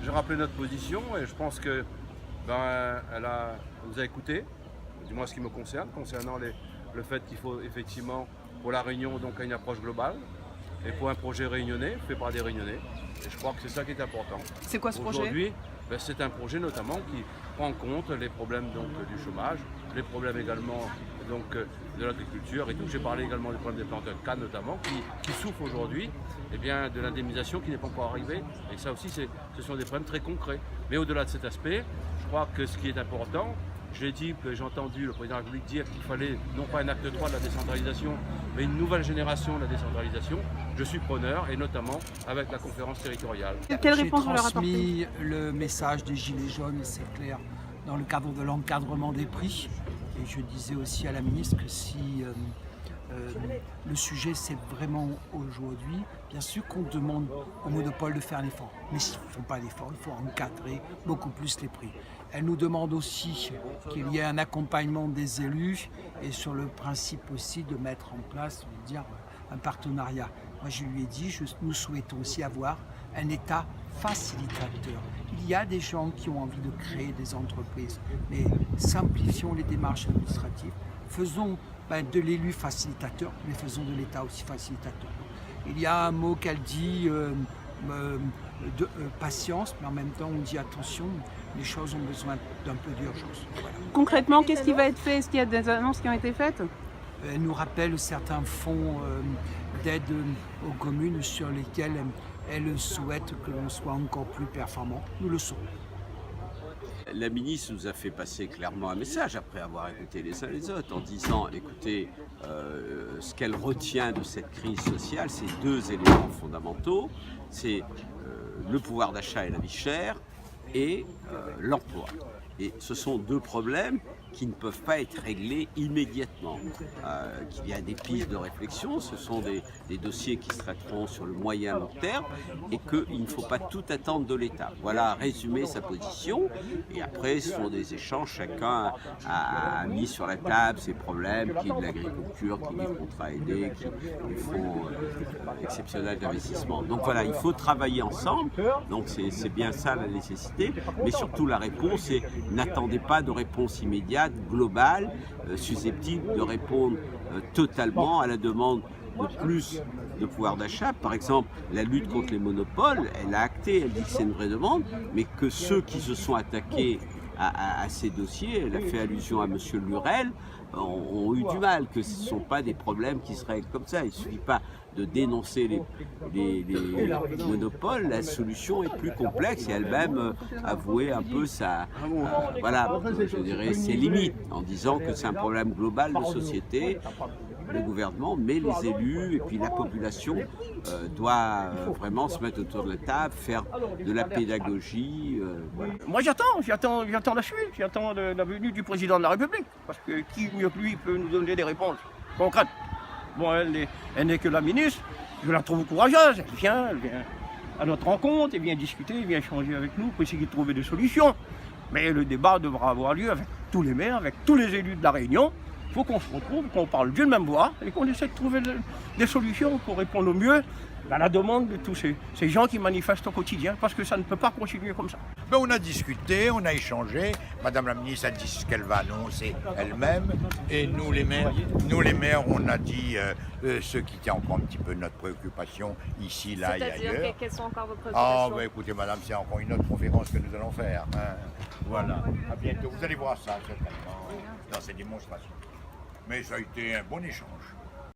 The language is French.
je rappelais notre position et je pense que elle nous a écoutés, du moins ce qui me concerne, concernant le fait qu'il faut effectivement pour la Réunion donc une approche globale et pour un projet réunionnais fait par des Réunionnais. Et je crois que c'est ça qui est important. C'est quoi ce projet? Aujourd'hui, c'est un projet notamment qui prend en compte les problèmes donc, du chômage, les problèmes également donc, de l'agriculture et tout. J'ai parlé également du problème des planteurs de canne notamment qui souffrent aujourd'hui de l'indemnisation qui n'est pas encore arrivée. Et ça aussi, ce sont des problèmes très concrets. Mais au-delà de cet aspect, je crois que ce qui est important, j'ai entendu le président de la République dire qu'il fallait non pas un acte 3 de la décentralisation, mais une nouvelle génération de la décentralisation. Je suis preneur et notamment avec la conférence territoriale. Quelle réponse vous leur J'ai apportez? transmis le message des Gilets jaunes, et c'est clair, dans le cadre de l'encadrement des prix. Et je disais aussi à la ministre que si le sujet c'est vraiment aujourd'hui, bien sûr qu'on demande au monopole de faire l'effort. Mais s'ils ne font pas l'effort, il faut encadrer beaucoup plus les prix. Elle nous demande aussi qu'il y ait un accompagnement des élus et sur le principe aussi de mettre en place, on va dire, un partenariat. Moi je lui ai dit, nous souhaitons aussi avoir un État facilitateur. Il y a des gens qui ont envie de créer des entreprises, mais simplifions les démarches administratives, faisons de l'élu facilitateur, mais faisons de l'État aussi facilitateur. Il y a un mot qu'elle dit, patience, mais en même temps on dit attention, les choses ont besoin d'un peu d'urgence. Voilà. Concrètement, qu'est-ce qui va être fait? Est-ce qu'il y a des annonces qui ont été faites? Elle nous rappelle certains fonds d'aide aux communes sur lesquels elle souhaite que l'on soit encore plus performant. Nous le sommes. La ministre nous a fait passer clairement un message après avoir écouté les uns les autres en disant écoutez, ce qu'elle retient de cette crise sociale, c'est deux éléments fondamentaux, c'est le pouvoir d'achat et la vie chère et l'emploi. Et ce sont deux problèmes qui ne peuvent pas être réglés immédiatement. Qu'il y a des pistes de réflexion, ce sont des dossiers qui se traiteront sur le moyen long terme et qu'il ne faut pas tout attendre de l'État. Voilà, résumer sa position. Et après, ce sont des échanges. Chacun a mis sur la table ses problèmes, qui est de l'agriculture, qui est des contrats aidés, qui est des fonds exceptionnels d'investissement. Donc voilà, il faut travailler ensemble. Donc c'est bien ça la nécessité. Mais surtout la réponse, c'est n'attendez pas de réponse immédiate, globale, susceptible de répondre totalement à la demande de plus de pouvoir d'achat. Par exemple, la lutte contre les monopoles, elle a acté, elle dit que c'est une vraie demande, mais que ceux qui se sont attaqués à ces dossiers, elle a fait allusion à M. Lurel, ont eu du mal, que ce ne sont pas des problèmes qui se règlent comme ça. Il ne suffit pas de dénoncer les monopoles, la solution est plus complexe et elle-même avoué un peu je dirais ses limites en disant que c'est un problème global de société. Le gouvernement, mais les élus et puis la population doit vraiment se mettre autour de la table, faire de la pédagogie. Voilà. Moi j'attends la suite, j'attends la venue du président de la République, parce que qui mieux que lui peut nous donner des réponses concrètes. Bon, elle n'est que la ministre, je la trouve courageuse, elle vient à notre rencontre, elle vient discuter, elle vient échanger avec nous pour essayer de trouver des solutions. Mais le débat devra avoir lieu avec tous les maires, avec tous les élus de la Réunion. Il faut qu'on se retrouve, qu'on parle d'une même voix et qu'on essaie de trouver des solutions pour répondre au mieux à la demande de tous ces gens qui manifestent au quotidien, parce que ça ne peut pas continuer comme ça. On a discuté, on a échangé. Madame la ministre a dit ce qu'elle va annoncer elle-même. Et nous les maires, on a dit ce qui était encore un petit peu notre préoccupation ici, là et ailleurs. C'est-à-dire, quelles sont encore vos préoccupations? Écoutez madame, c'est encore une autre conférence que nous allons faire. Hein. Voilà, à bientôt. Vous allez voir ça certainement dans ces démonstrations. Mais ça a été un bon échange.